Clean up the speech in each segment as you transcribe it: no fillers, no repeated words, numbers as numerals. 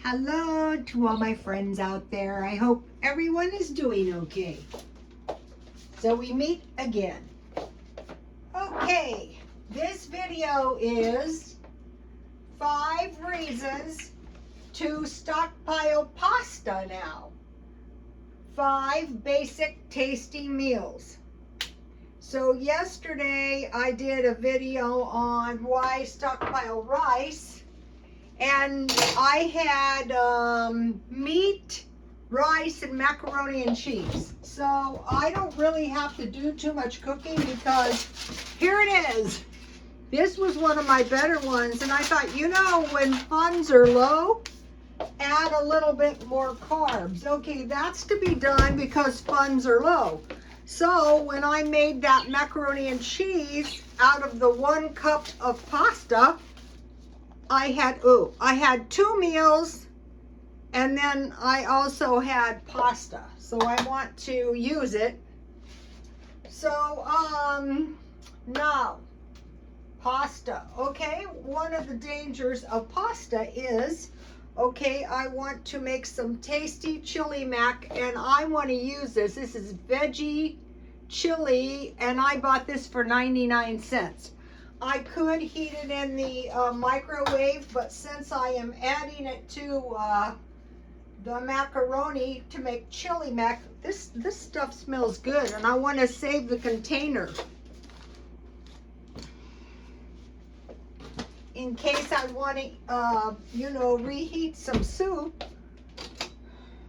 Hello to all my friends out there. I hope everyone is doing okay. So we meet again. Okay, this video is 5 reasons to stockpile pasta now. 5 basic tasty meals. So yesterday I did a video on why stockpile rice. And I had meat, rice, and macaroni and cheese. So I don't really have to do too much cooking because here it is. This was one of my better ones. And I thought, you know, when funds are low, add a little bit more carbs. Okay, that's to be done because funds are low. So when I made that macaroni and cheese out of the 1 cup of pasta, I had 2 meals, and then I also had pasta. So I want to use it. So, now, pasta. Okay, one of the dangers of pasta is, okay, I want to make some tasty chili mac, and I want to use this. This is veggie chili, and I bought this for 99 cents. I could heat it in the microwave, but since I am adding it to the macaroni to make chili mac, this stuff smells good, and I want to save the container in case I want to, you know, reheat some soup.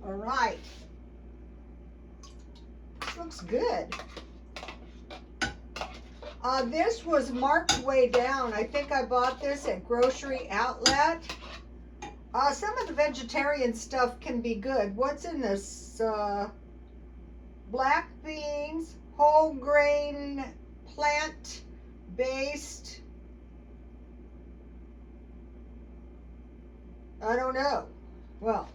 All right, this looks good. This was marked way down. I think I bought this at Grocery Outlet. Some of the vegetarian stuff can be good. What's in this? Black beans, whole grain, plant-based. I don't know. Well,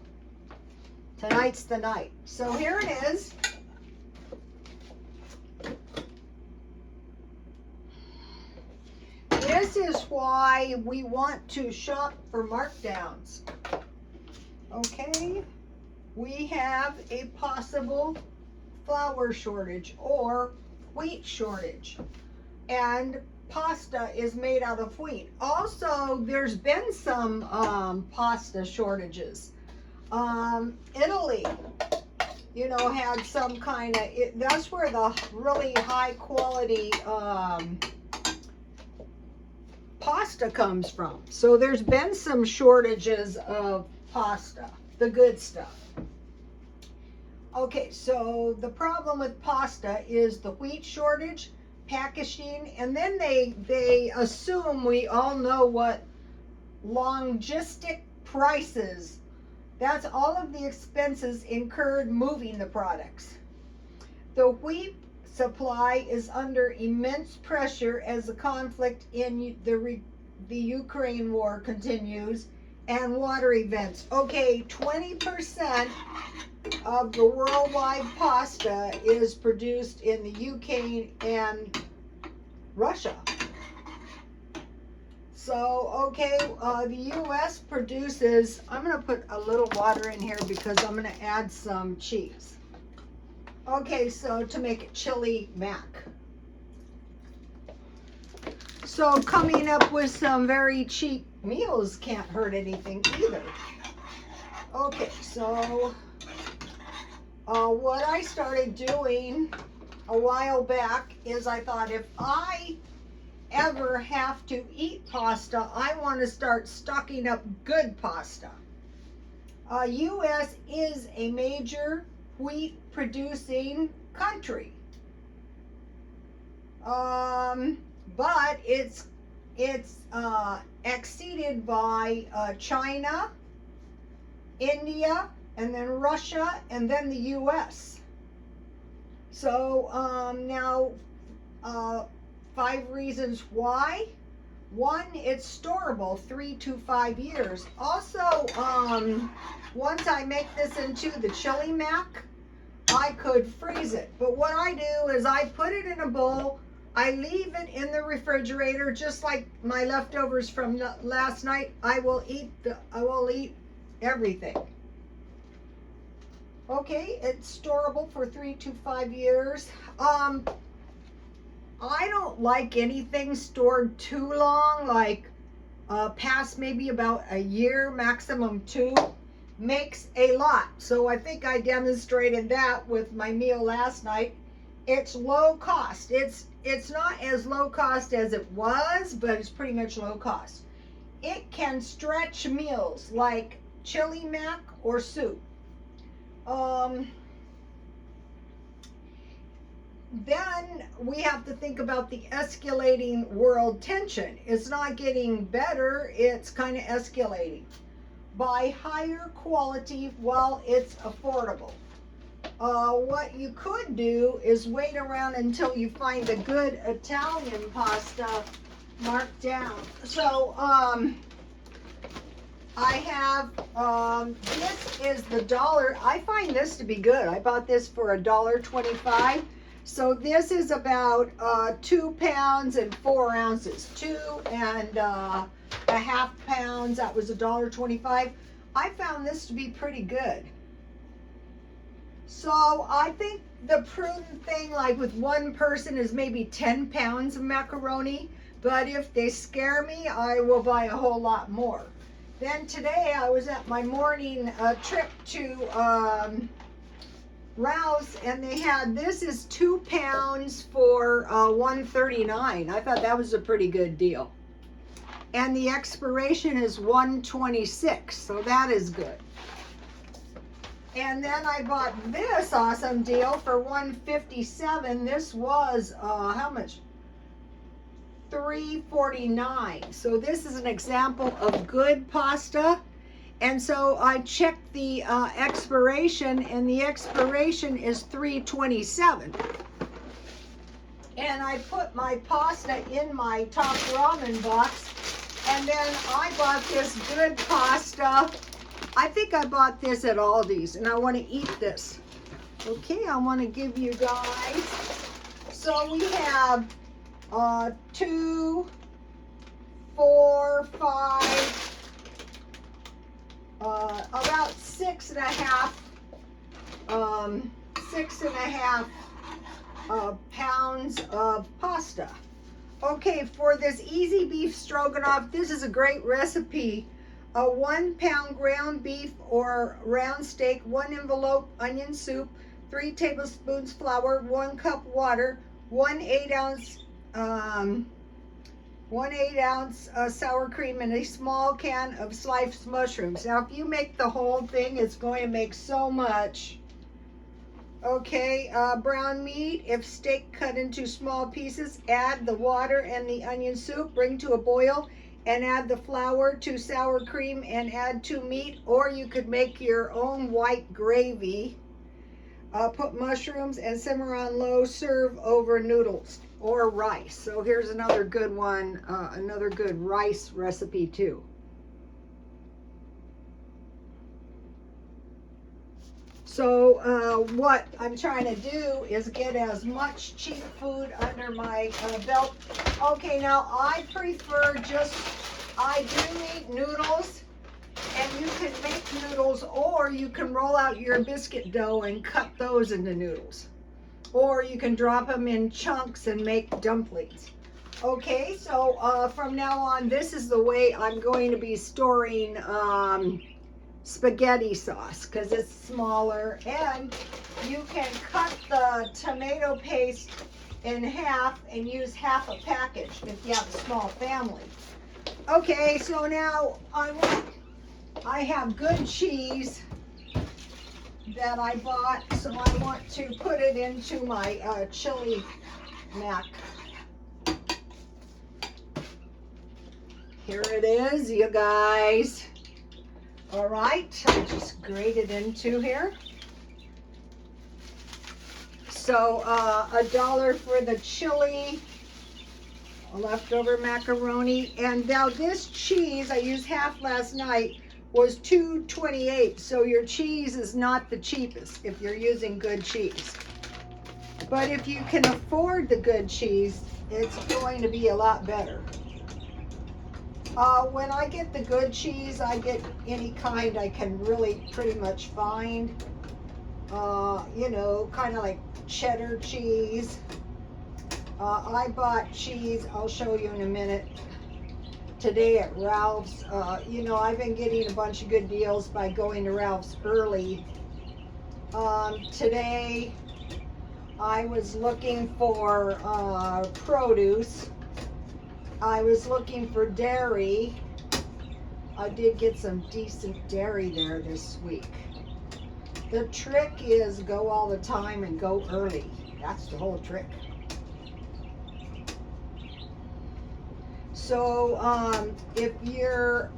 tonight's the night. So here it is. This is why we want to shop for markdowns. Okay, we have a possible flour shortage or wheat shortage, and pasta is made out of wheat. Also, there's been some pasta shortages. Italy, you know, had some kind of, that's where the really high quality pasta comes from. So there's been some shortages of pasta, the good stuff. Okay, so the problem with pasta is the wheat shortage, packaging, and then they assume we all know what logistic prices. That's all of the expenses incurred moving the products. The wheat supply is under immense pressure as the conflict in the Ukraine war continues and water events. Okay, 20% of the worldwide pasta is produced in the UK and Russia. So, okay, the US produces, I'm going to put a little water in here because I'm going to add some cheese. Okay, so to make it chili mac. So coming up with some very cheap meals can't hurt anything either. Okay, so what I started doing a while back is I thought if I ever have to eat pasta, I want to start stocking up good pasta. US is a major wheat producing country, but it's exceeded by China, India, and then Russia, and then the US. So now 5 reasons why. 1, it's storable 3 to 5 years. Also, once I make this into the chili mac, I could freeze it. But what I do is I put it in a bowl. I leave it in the refrigerator, just like my leftovers from last night. I will eat everything. Okay, it's storable for 3 to 5 years. I don't like anything stored too long, like past maybe about a year, maximum 2. Makes a lot. So I think I demonstrated that with my meal last night. It's low cost. It's not as low cost as it was, but it's pretty much low cost. It can stretch meals like chili mac or soup. Then we have to think about the escalating world tension. It's not getting better, it's kind of escalating. Buy higher quality while it's affordable. What you could do is wait around until you find a good Italian pasta marked down. So I have, this is the dollar. I find this to be good. I bought this for $1.25. So this is about 2 pounds and 4 ounces. 2.5 pounds. That was $1.25. I found this to be pretty good. So I think the prudent thing, like with one person, is maybe 10 pounds of macaroni. But if they scare me, I will buy a whole lot more. Then today I was at my morning trip to Rouse, and they had, this is 2 pounds for $1.39. I thought that was a pretty good deal. And the expiration is 1/26, so that is good. And then I bought this awesome deal for $1.57. This was how much? $3.49. So this is an example of good pasta. And so I checked the expiration, and the expiration is 3/27. And I put my pasta in my top ramen box, and then I bought this good pasta. I think I bought this at Aldi's, and I want to eat this. Okay, I want to give you guys. So we have 2, 4, 5, about 6.5 pounds of pasta. Okay, for this easy beef stroganoff, this is a great recipe. 1 pound ground beef or round steak, 1 envelope onion soup, 3 tablespoons flour, 1 cup water, 1 8-ounce sour cream, and a small can of sliced mushrooms. Now, if you make the whole thing, it's going to make so much. Okay, brown meat. If steak cut into small pieces, add the water and the onion soup. Bring to a boil and add the flour to sour cream and add to meat, or you could make your own white gravy. Put mushrooms and simmer on low. Serve over noodles or rice. So here's another good one, another good rice recipe too. So what I'm trying to do is get as much cheap food under my belt. Okay, now I prefer I do need noodles, and you can make noodles, or you can roll out your biscuit dough and cut those into noodles. Or you can drop them in chunks and make dumplings. Okay, so from now on, this is the way I'm going to be storing spaghetti sauce, because it's smaller, and you can cut the tomato paste in half and use half a package if you have a small family. Okay, so now I have good cheese that I bought, so I want to put it into my chili mac. Here it is, you guys. All right, I just grate it into here. So $1 for the chili, leftover macaroni, and now this cheese, I used half last night, was $2.28. So your cheese is not the cheapest if you're using good cheese. But if you can afford the good cheese, it's going to be a lot better. When I get the good cheese, I get any kind I can really pretty much find. You know, kind of like cheddar cheese. I bought cheese, I'll show you in a minute, today at Ralph's. You know, I've been getting a bunch of good deals by going to Ralph's early. Today I was looking for produce. I was looking for dairy. I did get some decent dairy there this week. The trick is go all the time and go early. That's the whole trick. So if you're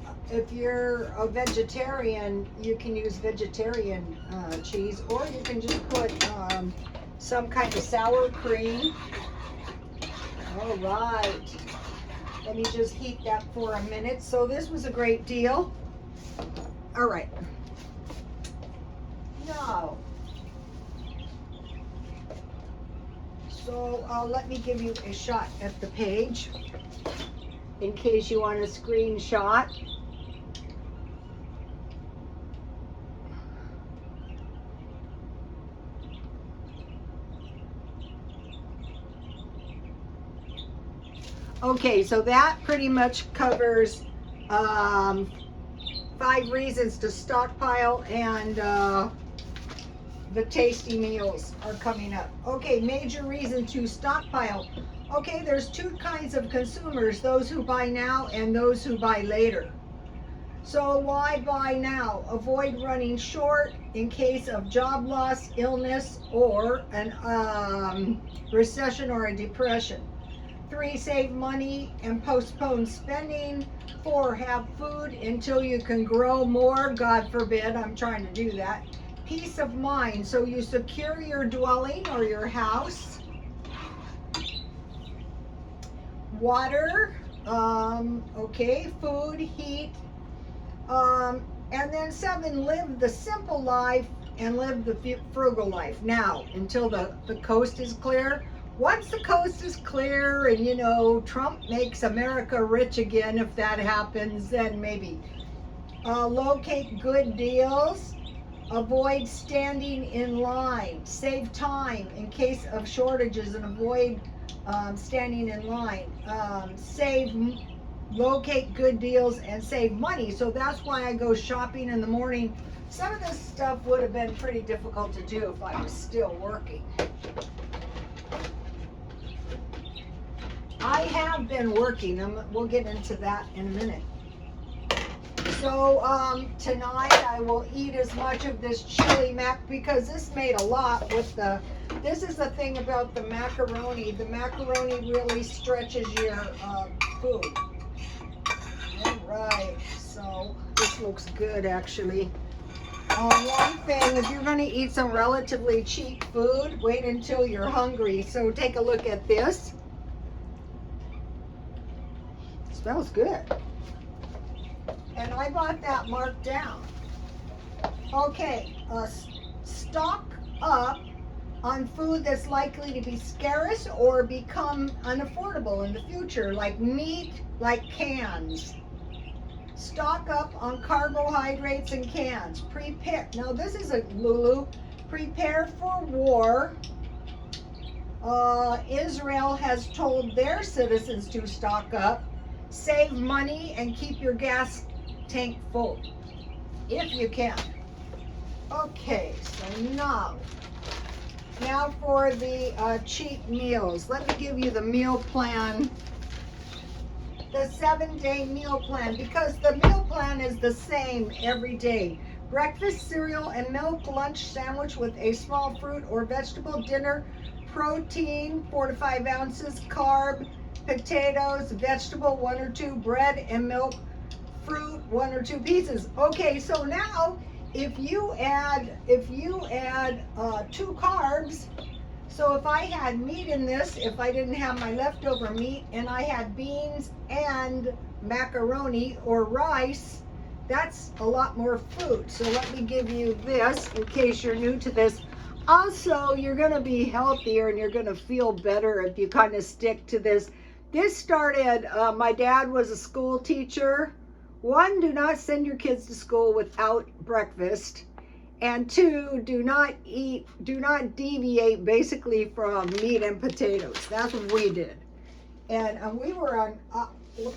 a vegetarian, you can use vegetarian cheese, or you can just put some kind of sour cream. All right. Let me just heat that for a minute. So this was a great deal. All right. Now, so let me give you a shot at the page in case you want a screenshot. Okay, so that pretty much covers 5 reasons to stockpile, and the tasty meals are coming up. Okay, major reason to stockpile. Okay, there's 2 kinds of consumers, those who buy now and those who buy later. So why buy now? Avoid running short in case of job loss, illness, or an recession or a depression. 3, save money and postpone spending. 4, have food until you can grow more. God forbid, I'm trying to do that. Peace of mind, so you secure your dwelling or your house. Water, okay, food, heat, and then 7, live the simple life and live the frugal life. Now, until the coast is clear. Once the coast is clear and, you know, Trump makes America rich again, if that happens, then maybe. Locate good deals. Avoid standing in line. Save time in case of shortages and avoid standing in line. Locate good deals and save money. So that's why I go shopping in the morning. Some of this stuff would have been pretty difficult to do if I was still working. I have been working. We'll get into that in a minute. So tonight I will eat as much of this chili mac, because this made a lot with the, this is the thing about the macaroni. The macaroni really stretches your food. All right, so this looks good actually. One thing, if you're going to eat some relatively cheap food, wait until you're hungry. So take a look at this. Smells good. And I bought that marked down. Okay, stock up on food that's likely to be scarce or become unaffordable in the future, like meat, like cans. Stock up on carbohydrates and cans. Prepare. Now this is a Lulu. Prepare for war. Israel has told their citizens to stock up. Save money and keep your gas tank full if you can. Okay, so now for the cheap meals. Let me give you the meal plan, the 7-day meal plan, because the meal plan is the same every day. Breakfast, cereal and milk. Lunch, sandwich with a small fruit or vegetable. Dinner, protein 4 to 5 ounces. Carb, potatoes, vegetable 1 or 2, bread and milk, fruit 1 or 2 pieces. Okay, so now if you add 2 carbs, so if I had meat in this, if I didn't have my leftover meat and I had beans and macaroni or rice, that's a lot more food. So let me give you this in case you're new to this. Also, you're going to be healthier and you're going to feel better if you kind of stick to this This started, my dad was a school teacher. One, do not send your kids to school without breakfast. And two, do not deviate basically from meat and potatoes. That's what we did. And we were on,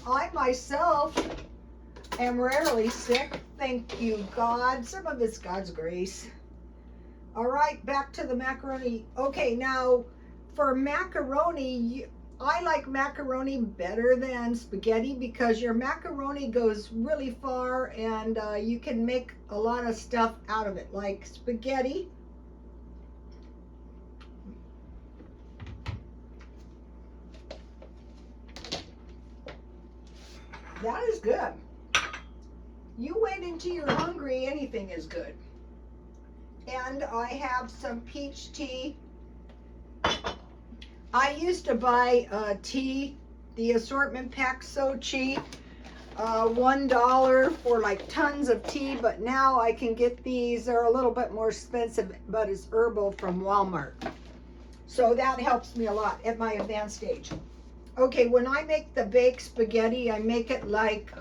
I myself am rarely sick. Thank you, God. Some of it's God's grace. All right, back to the macaroni. Okay, now for macaroni, I like macaroni better than spaghetti because your macaroni goes really far and you can make a lot of stuff out of it, like spaghetti. That is good. You wait until you're hungry, anything is good. And I have some peach tea. I used to buy tea, the assortment pack so cheap, $1 for like tons of tea, but now I can get these. They're a little bit more expensive, but it's herbal from Walmart. So that helps me a lot at my advanced stage. Okay, when I make the baked spaghetti, I make it like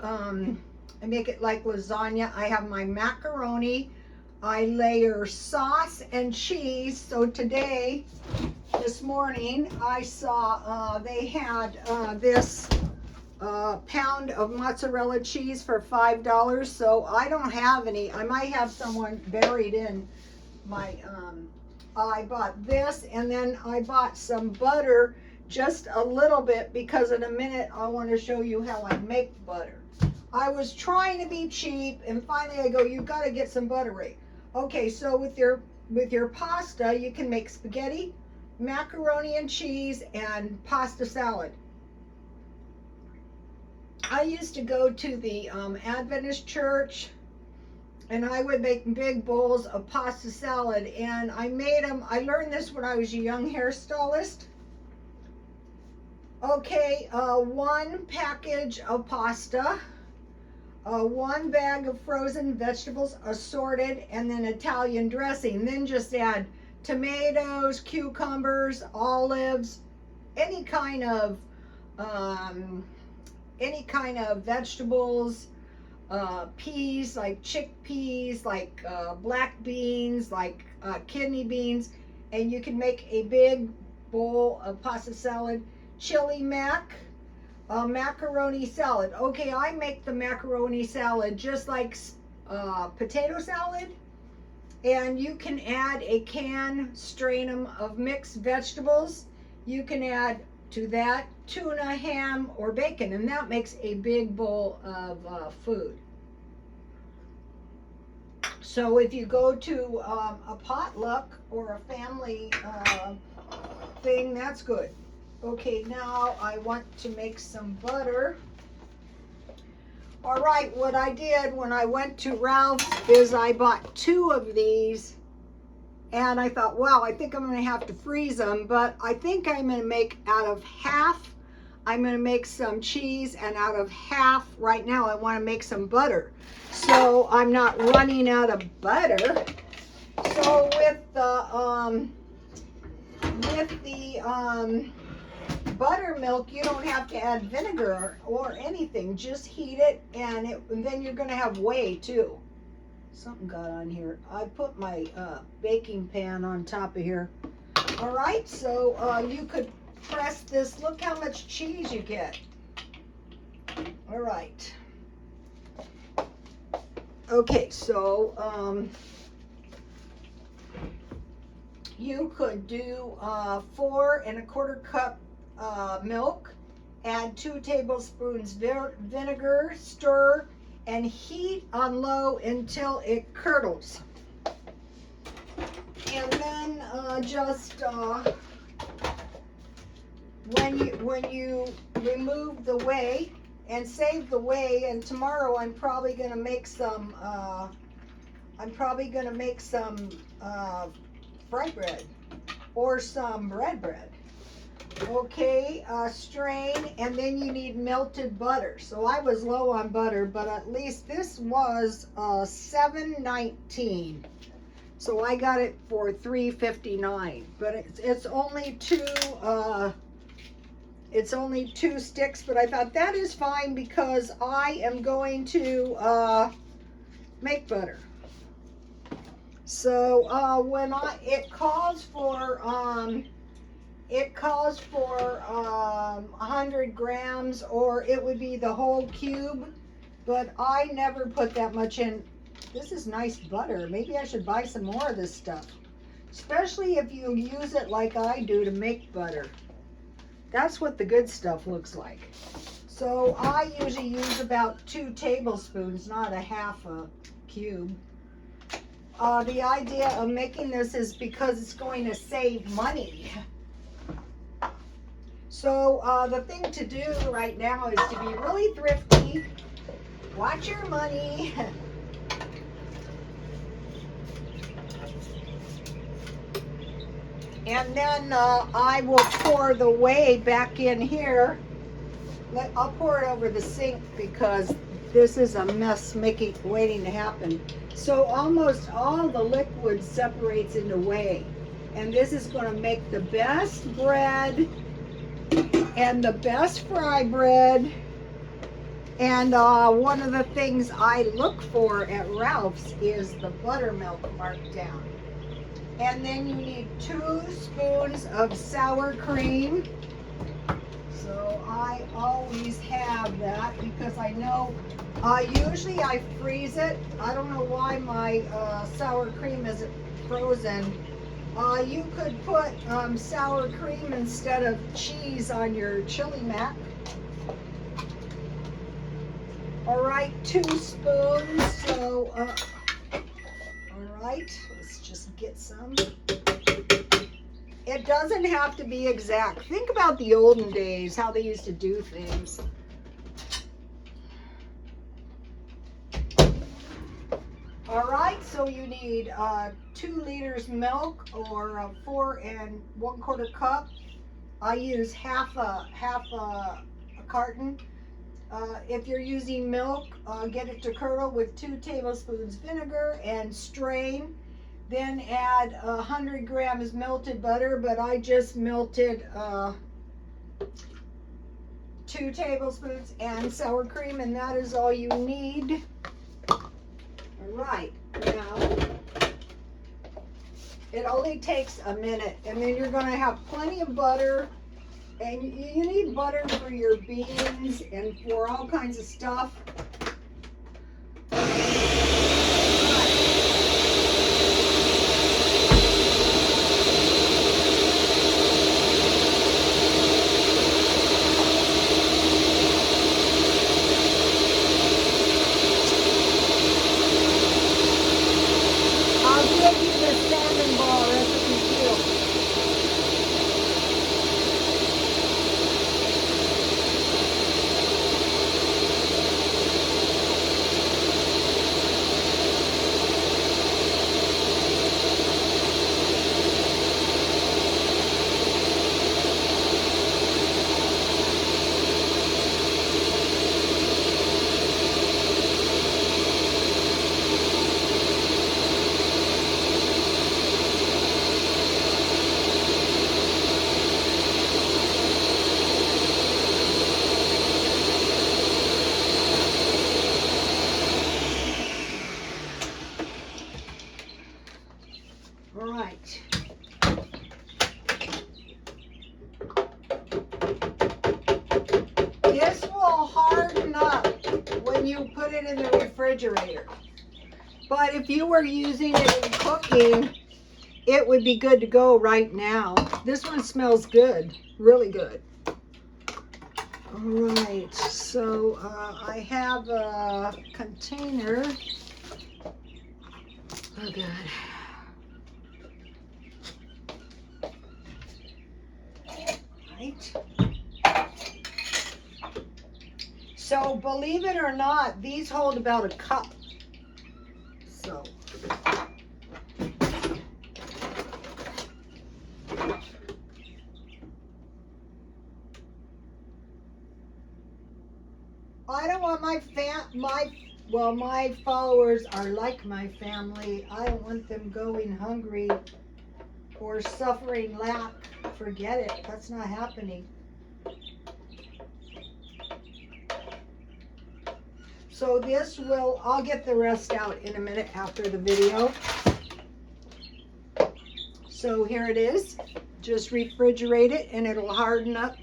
lasagna. I have my macaroni. I layer sauce and cheese. So today, this morning, I saw they had this pound of mozzarella cheese for $5. So I don't have any. I might have someone buried in my, I bought this, and then I bought some butter, just a little bit, because in a minute I want to show you how I make butter. I was trying to be cheap, and finally I go, you got to get some butter rate. Okay, so with your pasta, you can make spaghetti, macaroni and cheese, and pasta salad. I used to go to the Adventist church, and I would make big bowls of pasta salad, and I made them. I learned this when I was a young hairstylist. Okay, 1 package of pasta, 1 bag of frozen vegetables assorted, and then Italian dressing. Then just add tomatoes, cucumbers, olives, any kind of vegetables, peas like chickpeas, like black beans, like kidney beans, and you can make a big bowl of pasta salad. Chili mac, macaroni salad. Okay, I make the macaroni salad just like potato salad, and you can add a can, strain them, of mixed vegetables. You can add to that tuna, ham, or bacon, and that makes a big bowl of food. So if you go to a potluck or a family thing, that's good. Okay, now I want to make some butter. All right, what I did when I went to Ralph's is I bought 2 of these, and I thought, wow, I think I'm going to have to freeze them, but I think I'm going to make out of half, I'm going to make some cheese, and out of half, right now, I want to make some butter. So I'm not running out of butter. So with the buttermilk, you don't have to add vinegar or anything. Just heat it, and then you're going to have whey too. Something got on here. I put my baking pan on top of here. All right, so you could press this. Look how much cheese you get. All right. Okay, so you could do 4 1/4 cup milk, add 2 tablespoons vinegar, stir, and heat on low until it curdles. And then when you remove the whey and save the whey, and tomorrow I'm probably going to make some fried bread or some bread. Okay, strain, and then you need melted butter. So I was low on butter, but at least this was $7.19. So I got it for $3.59. But it's only 2 It's only 2 sticks, but I thought that is fine because I am going to make butter. So when it calls for 100 grams, or it would be the whole cube, but I never put that much in. This is nice butter. Maybe I should buy some more of this stuff, especially if you use it like I do to make butter. That's what the good stuff looks like. So I usually use about 2 tablespoons, not a half a cube. The idea of making this is because it's going to save money. So the thing to do right now is to be really thrifty, watch your money. And then I will pour the whey back in here. I'll pour it over the sink because this is a mess waiting to happen. So almost all the liquid separates into whey. And this is going to make the best bread and the best fry bread. And one of the things I look for at Ralph's is the buttermilk marked down. And then you need 2 spoons of sour cream. So I always have that because I know, usually I freeze it. I don't know why my sour cream isn't frozen. You could put sour cream instead of cheese on your chili mac. All right, 2 spoons. So, all right, let's just get some. It doesn't have to be exact. Think about the olden days, how they used to do things. All right, so you need 2 liters milk, or 4 1/4 cup. I use half a carton. If you're using milk, get it to curdle with 2 tablespoons vinegar and strain. Then add 100 grams melted butter, but I just melted 2 tablespoons, and sour cream, and that is all you need. All right, now it only takes a minute, and then you're going to have plenty of butter. And you need butter for your beans and for all kinds of stuff. I'll give you the salmon ball recipe too. All right. This will harden up when you put it in the refrigerator. But if you were using it in cooking, it would be good to go right now. This one smells good, really good. All right, so I have a container. Oh, God. Right. So believe it or not, these hold about a cup. So I don't want my followers are like my family. I don't want them going hungry or suffering lack. Forget it. That's not happening. So this will, I'll get the rest out in a minute after the video. So here it is. Just refrigerate it and it'll harden up.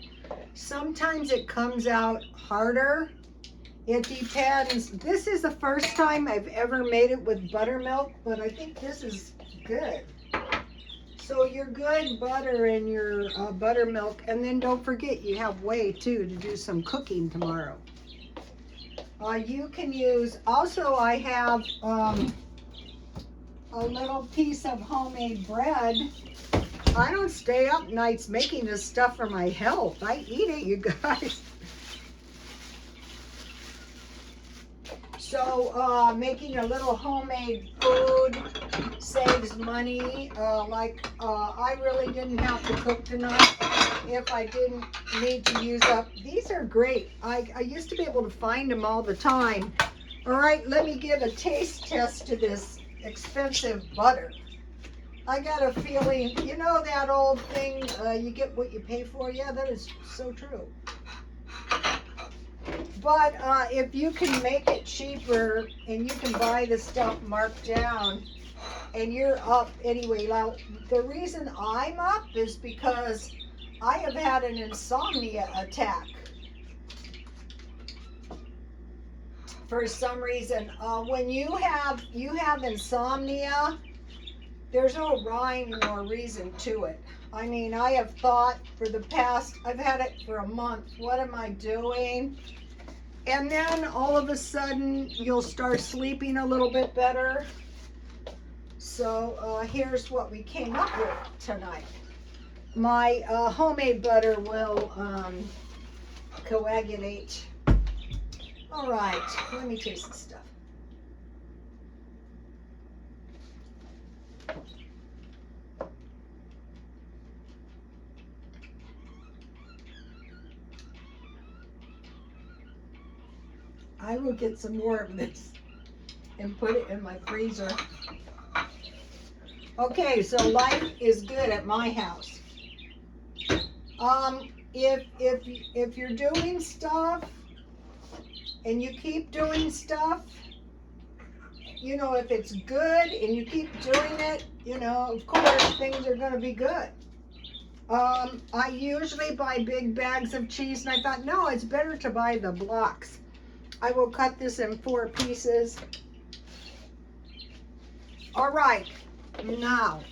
Sometimes it comes out harder. It depends. This is the first time I've ever made it with buttermilk, but I think this is good. So your good butter and your buttermilk, and then don't forget you have whey too to do some cooking tomorrow. You can use, also I have a little piece of homemade bread. I don't stay up nights making this stuff for my health. I eat it, you guys. So making a little homemade food saves money. I really didn't have to cook tonight if I didn't need to use up. These are great. I used to be able to find them all the time. All right, let me give a taste test to this expensive butter. I got a feeling, you know that old thing, you get what you pay for? Yeah, that is so true. But if you can make it cheaper and you can buy the stuff marked down and you're up anyway. Now, the reason I'm up is because I have had an insomnia attack. For some reason, when you have insomnia, there's no rhyme nor reason to it. I mean, I have thought for the past, I've had it for a month, what am I doing? And then all of a sudden, you'll start sleeping a little bit better. So here's what we came up with tonight. My homemade butter will coagulate. All right, let me taste this stuff. I will get some more of this and put it in my freezer. Okay, so life is good at my house. If you're doing stuff and you keep doing stuff, you know, if it's good and you keep doing it, you know, of course things are going to be good. I usually buy big bags of cheese, and I thought, no, it's better to buy the blocks. I will cut this in 4 pieces. All right, now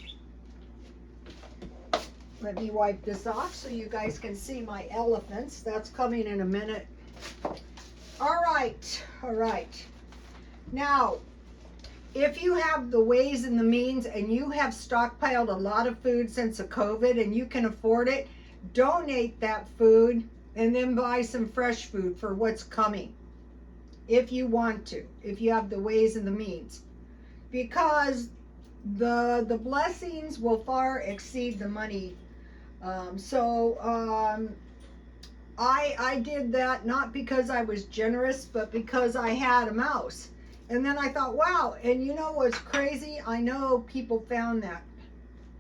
let me wipe this off so you guys can see my elephants. That's coming in a minute. All right, all right. Now, if you have the ways and the means and you have stockpiled a lot of food since the COVID and you can afford it, donate that food and then buy some fresh food for what's coming. If you want to, if you have the ways and the means, because the blessings will far exceed the money. I did that not because I was generous, but because I had a mouse. And then I thought, wow, and you know what's crazy? I know people found that.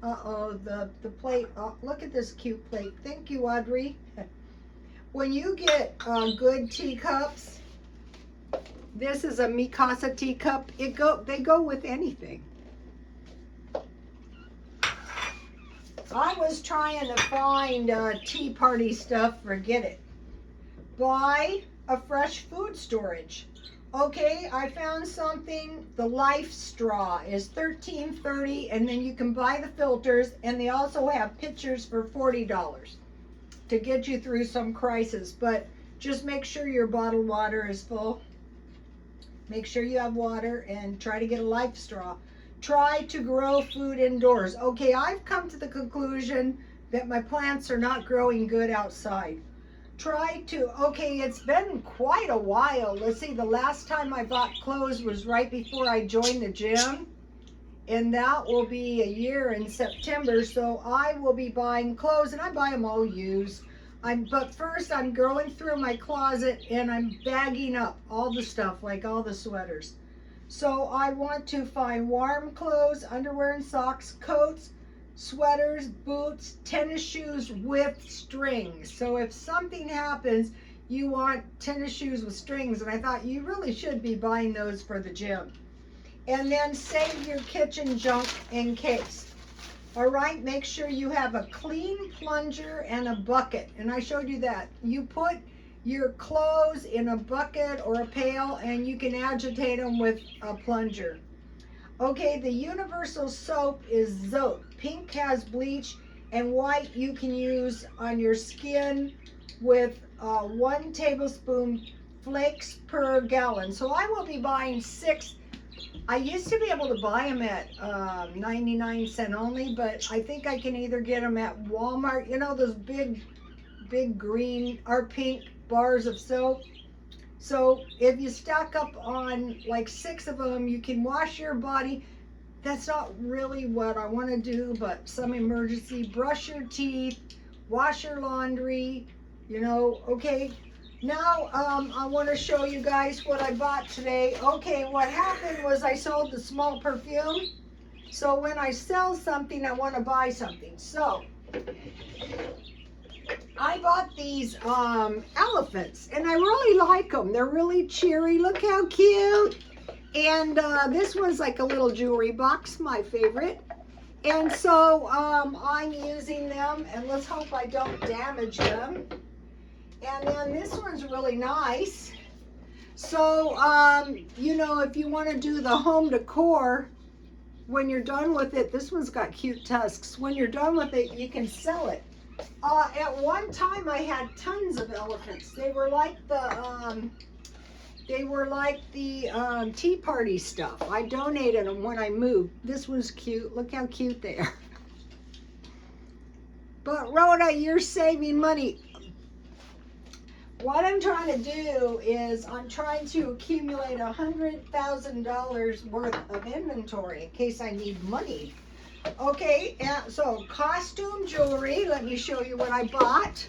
Uh-oh, the plate, look at this cute plate. Thank you, Audrey. When you get good teacups, this is a Mikasa teacup. They go with anything. I was trying to find tea party stuff. Forget it. Buy a fresh food storage. Okay, I found something. The Life Straw is $13.30, and then you can buy the filters, and they also have pitchers for $40 to get you through some crisis. But just make sure your bottled water is full. Make sure you have water and try to get a Life Straw. Try to grow food indoors. Okay, I've come to the conclusion that my plants are not growing good outside. Try to, okay, it's been quite a while. Let's see, the last time I bought clothes was right before I joined the gym. And that will be a year in September. So I will be buying clothes, and I buy them all used. But first I'm going through my closet and I'm bagging up all the stuff, like all the sweaters. So I want to find warm clothes, underwear and socks, coats, sweaters, boots, tennis shoes with strings. So if something happens, you want tennis shoes with strings, and I thought you really should be buying those for the gym. And then save your kitchen junk in case. All right, make sure you have a clean plunger and a bucket. And I showed you that. You put your clothes in a bucket or a pail and you can agitate them with a plunger. Okay, the universal soap is Zote. Pink has bleach and white you can use on your skin with 1 tablespoon flakes per gallon. So I will be buying 6. I used to be able to buy them at 99 cents only, but I think I can either get them at Walmart. You know those big green or pink bars of soap? So if you stock up on like 6 of them, you can wash your body. That's not really what I want to do, but some emergency. Brush your teeth, wash your laundry, you know, okay. Now, I want to show you guys what I bought today. Okay, what happened was I sold the small perfume. So when I sell something, I want to buy something. So I bought these elephants, and I really like them. They're really cheery. Look how cute. And this one's like a little jewelry box, my favorite. And so I'm using them, and let's hope I don't damage them. And then this one's really nice. So, you know, if you want to do the home decor, when you're done with it, this one's got cute tusks. When you're done with it, you can sell it. At one time, I had tons of elephants. They were like the Tea Party stuff. I donated them when I moved. This one's cute. Look how cute they are. But Rhoda, you're saving money. What I'm trying to do is I'm trying to accumulate $100,000 worth of inventory in case I need money. Okay, so costume jewelry. Let me show you what I bought.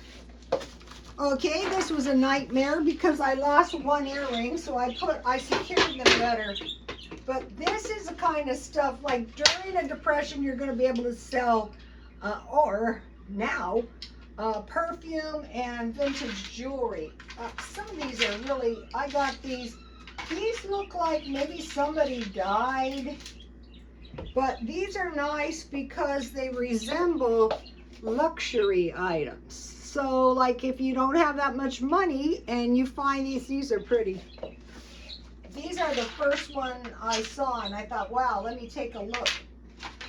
Okay, this was a nightmare because I lost 1 earring, so I secured them better. But this is the kind of stuff like during a depression you're going to be able to sell, or now, perfume and vintage jewelry. Some of these are really, I got these. These look like maybe somebody died, but these are nice because they resemble luxury items. So like if you don't have that much money and you find these are pretty. These are the first one I saw and I thought, wow, let me take a look.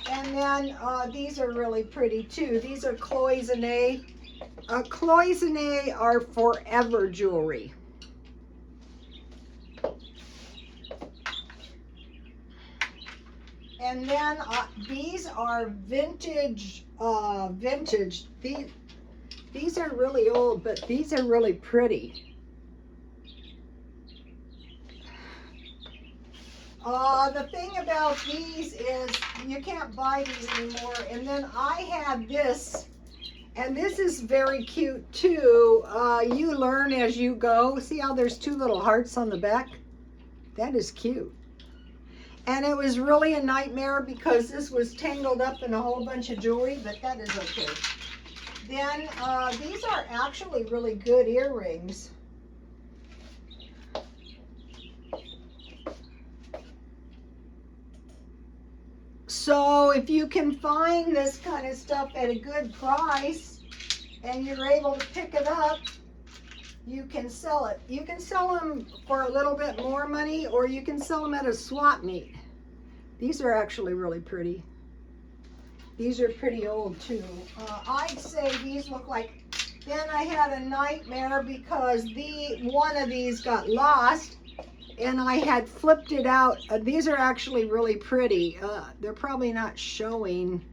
And then these are really pretty too. These are cloisonne. Cloisonne are forever jewelry. And then these are vintage. These are really old, but these are really pretty. The thing about these is you can't buy these anymore. And then I had this, and this is very cute too. You learn as you go. See how there's 2 little hearts on the back? That is cute. And it was really a nightmare because this was tangled up in a whole bunch of jewelry, but that is okay. Then these are actually really good earrings. So if you can find this kind of stuff at a good price and you're able to pick it up, you can sell it. You can sell them for a little bit more money, or you can sell them at a swap meet. These are actually really pretty. These are pretty old too. I'd say these look like, then I had a nightmare because one of these got lost and I had flipped it out. These are actually really pretty. They're probably not showing.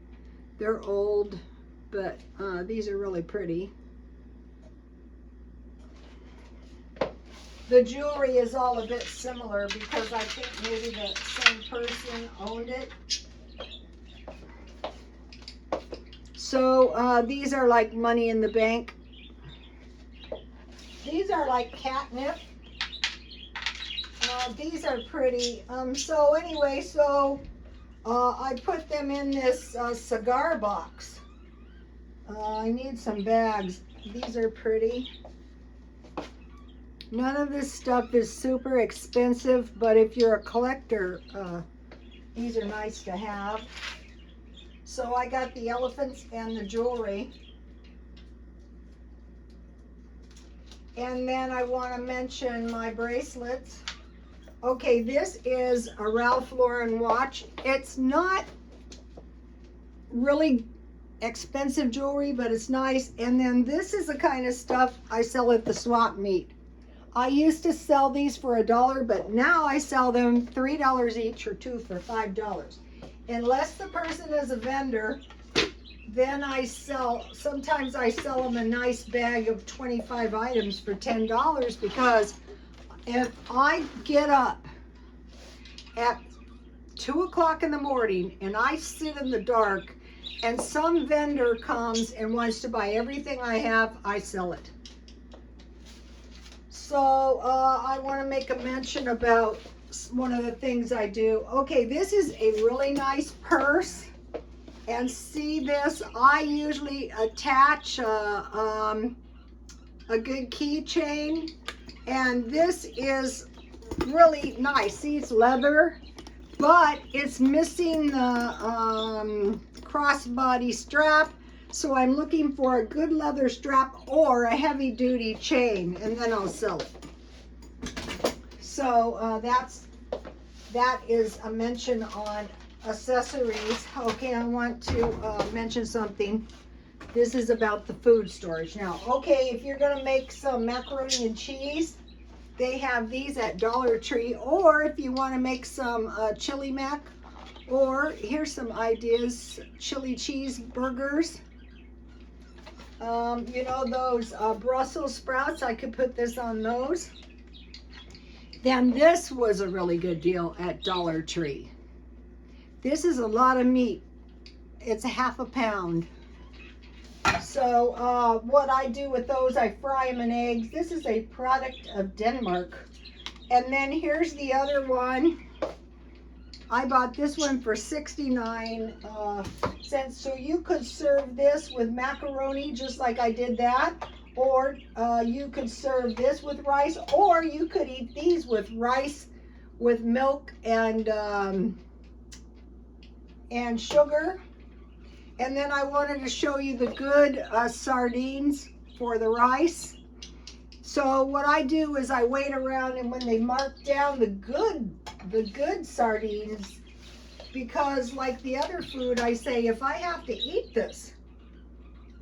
They're old, but these are really pretty. The jewelry is all a bit similar because I think maybe the same person owned it. So these are like money in the bank. These are like catnip. These are pretty. So anyway, so I put them in this cigar box. I need some bags. These are pretty. None of this stuff is super expensive, but if you're a collector, these are nice to have. So I got the elephants and the jewelry. And then I want to mention my bracelets. Okay, this is a Ralph Lauren watch. It's not really expensive jewelry, but it's nice. And then this is the kind of stuff I sell at the swap meet. I used to sell these for $1, but now I sell them $3 each or 2 for $5. Unless the person is a vendor, then I sell, sometimes I sell them a nice bag of 25 items for $10, because if I get up at 2 o'clock in the morning and I sit in the dark and some vendor comes and wants to buy everything I have, I sell it. So I want to make a mention about one of the things I do. Okay, this is a really nice purse. And see this, I usually attach a good keychain. And this is really nice. See, it's leather, but it's missing the crossbody strap. So I'm looking for a good leather strap or a heavy duty chain, and then I'll sell it. So that is a mention on accessories. Okay, I want to mention something. This is about the food storage. Now, okay, if you're gonna make some macaroni and cheese, they have these at Dollar Tree, or if you want to make some chili mac, or here's some ideas, chili cheese burgers. You know those Brussels sprouts, I could put this on those. Then this was a really good deal at Dollar Tree. This is a lot of meat. It's a half a pound. So what I do with those, I fry them in eggs. This is a product of Denmark. And then here's the other one. I bought this one for 69 cents. So you could serve this with macaroni just like I did that. Or you could serve this with rice. Or you could eat these with rice, with milk and sugar. And then I wanted to show you the good sardines for the rice. So what I do is I wait around, and when they mark down the good sardines, because like the other food, I say, if I have to eat this.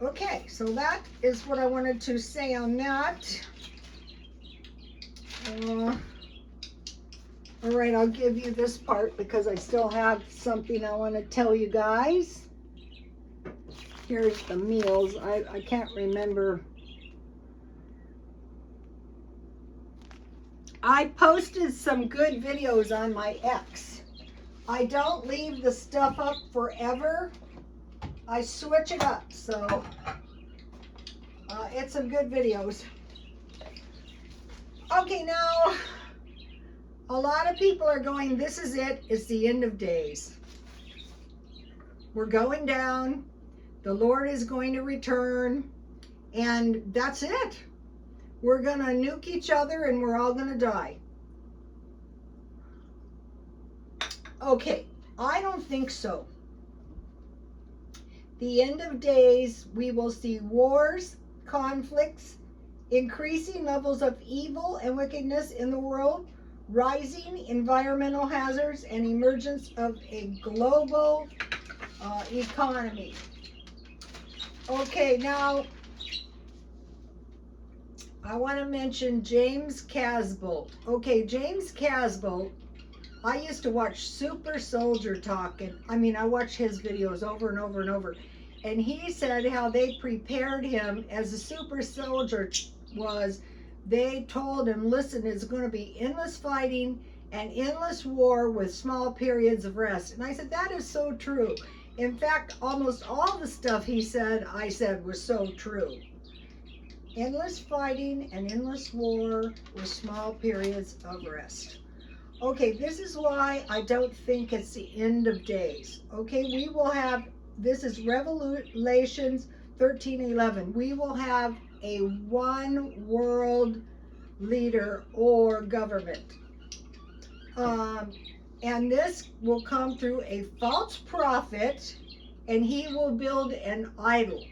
Okay, so that is what I wanted to say on that. All right, I'll give you this part because I still have something I want to tell you guys. Here's the meals. I can't remember. I posted some good videos on my X. I don't leave the stuff up forever. I switch it up, so it's some good videos. Okay, now a lot of people are going, this is it, it's the end of days. We're going down, the Lord is going to return, and that's it. We're going to nuke each other and we're all going to die. Okay, I don't think so. The end of days, we will see wars, conflicts, increasing levels of evil and wickedness in the world, rising environmental hazards, and emergence of a global economy. Okay, now I want to mention James Casbolt. Okay, James Casbolt, I used to watch Super Soldier Talk, and I watched his videos over and over and over. And he said how they prepared him as a super soldier was, they told him, listen, it's going to be endless fighting and endless war with small periods of rest. And I said, that is so true. In fact, almost all the stuff he said, I said was so true. Endless fighting and endless war with small periods of rest. Okay, this is why I don't think it's the end of days. Okay, we will have, this is Revelations 13:11. We will have a one world leader or government. And this will come through a false prophet, and he will build an idol.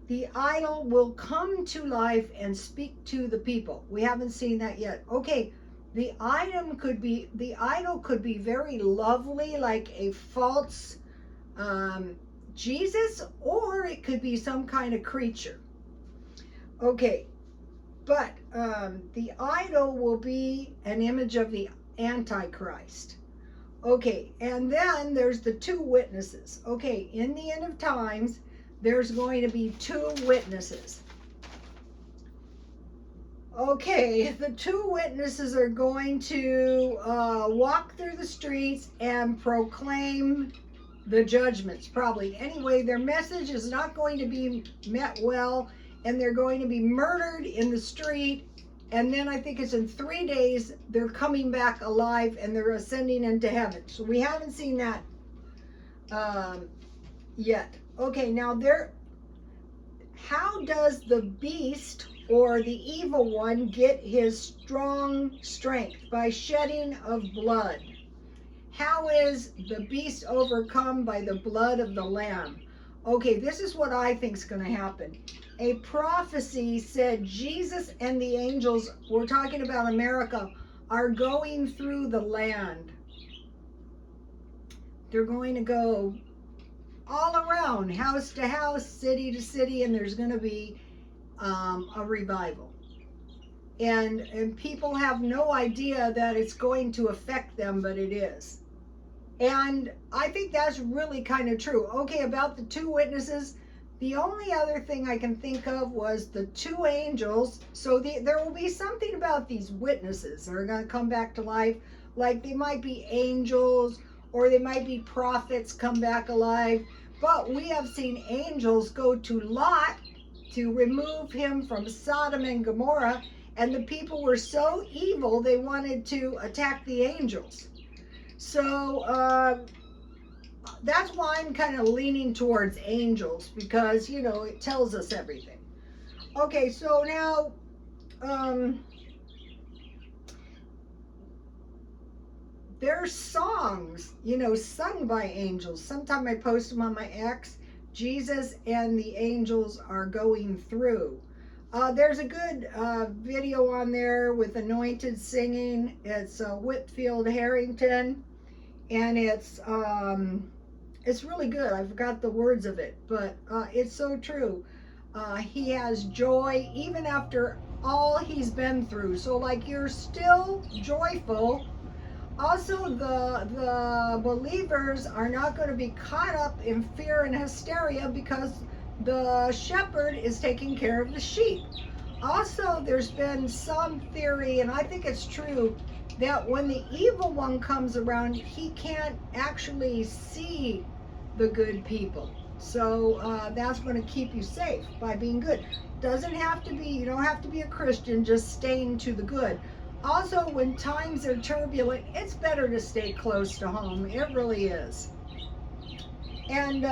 The idol will come to life and speak to the people. We haven't seen that yet. Okay, the idol could be very lovely, like a false Jesus, or it could be some kind of creature. Okay, but the idol will be an image of the Antichrist. Okay, and then there's the two witnesses. Okay, in the end of times, there's going to be two witnesses. Okay, the two witnesses are going to walk through the streets and proclaim the judgments, probably. Anyway, their message is not going to be met well, and they're going to be murdered in the street. And then I think it's in 3 days, they're coming back alive and they're ascending into heaven. So we haven't seen that yet. Okay, now how does the beast or the evil one get his strong strength? By shedding of blood. How is the beast overcome? By the blood of the Lamb. Okay, this is what I think is going to happen. A prophecy said Jesus and the angels, we're talking about America, are going through the land. They're going to go all around, house to house, city to city, and there's going to be a revival. And people have no idea that it's going to affect them, but it is. And I think that's really kind of true. Okay, about the two witnesses, the only other thing I can think of was the two angels. So there will be something about these witnesses that are going to come back to life. Like they might be angels or they might be prophets come back alive. But we have seen angels go to Lot to remove him from Sodom and Gomorrah. And the people were so evil they wanted to attack the angels. So that's why I'm kind of leaning towards angels, because, you know, it tells us everything. Okay, so now, there's songs, you know, sung by angels. Sometime I post them on my X. Jesus and the angels are going through. There's a good video on there with Anointed singing. It's Whitfield Harrington, and it's really good. I forgot the words of it, but it's so true. He has joy even after all he's been through. So like you're still joyful. Also, the believers are not going to be caught up in fear and hysteria because the shepherd is taking care of the sheep. Also, there's been some theory, and I think it's true, that when the evil one comes around, he can't actually see the good people. So that's going to keep you safe by being good. Doesn't have to be, you don't have to be a Christian, just staying to the good. Also, when times are turbulent, it's better to stay close to home. It really is. And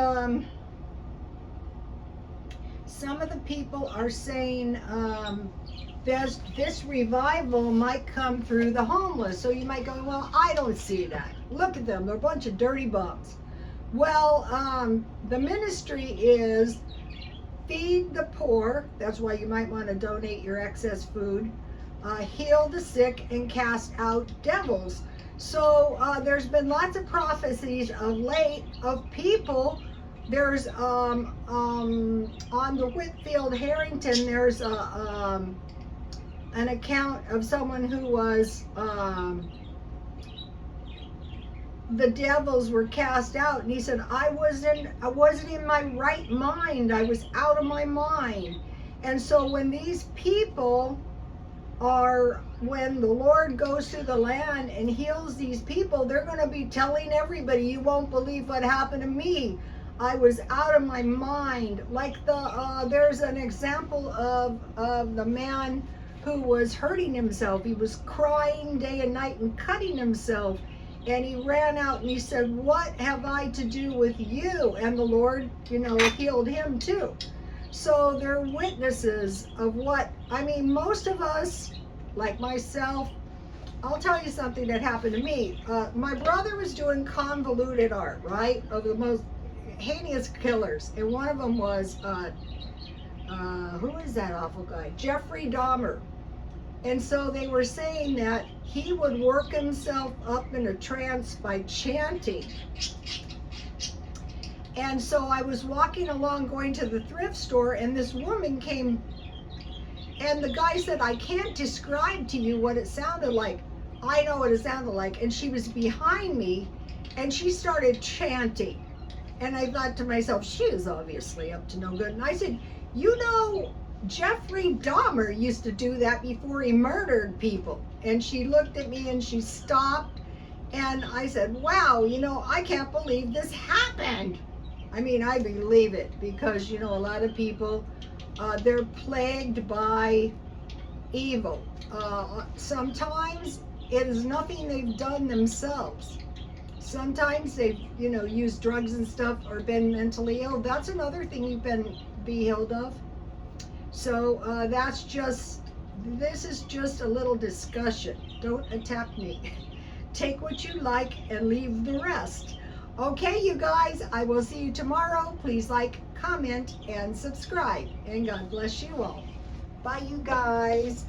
some of the people are saying this revival might come through the homeless. So you might go, well, I don't see that. Look at them. They're a bunch of dirty bums. Well, the ministry is feed the poor. That's why you might want to donate your excess food. Heal the sick and cast out devils. So there's been lots of prophecies of late of people. There's on the Whitfield Harrington, there's an account of someone who was the devils were cast out, and he said, I wasn't in my right mind. I was out of my mind. And so when these people when the Lord goes through the land and heals these people, they're going to be telling everybody, you won't believe what happened to me. I was out of my mind. Like there's an example of the man who was hurting himself. He was crying day and night and cutting himself. And he ran out and he said, what have I to do with you? And the Lord, healed him too. So they're witnesses of what, most of us like myself, I'll tell you something that happened to me. My brother was doing convoluted art, right, of the most heinous killers, and one of them was who is that awful guy? Jeffrey Dahmer. And so they were saying that he would work himself up in a trance by chanting. And so I was walking along going to the thrift store, and this woman came, and the guy said, I can't describe to you what it sounded like. I know what it sounded like. And she was behind me, and she started chanting. And I thought to myself, she is obviously up to no good. And I said, you know, Jeffrey Dahmer used to do that before he murdered people. And she looked at me and she stopped. And I said, wow, you know, I can't believe this happened. I mean, I believe it because, you know, a lot of people, they're plagued by evil. Sometimes it is nothing they've done themselves. Sometimes they've, you know, used drugs and stuff or been mentally ill. That's another thing you can be healed of. So this is just a little discussion. Don't attack me. Take what you like and leave the rest. Okay, you guys, I will see you tomorrow. Please like, comment, and subscribe. And God bless you all. Bye, you guys.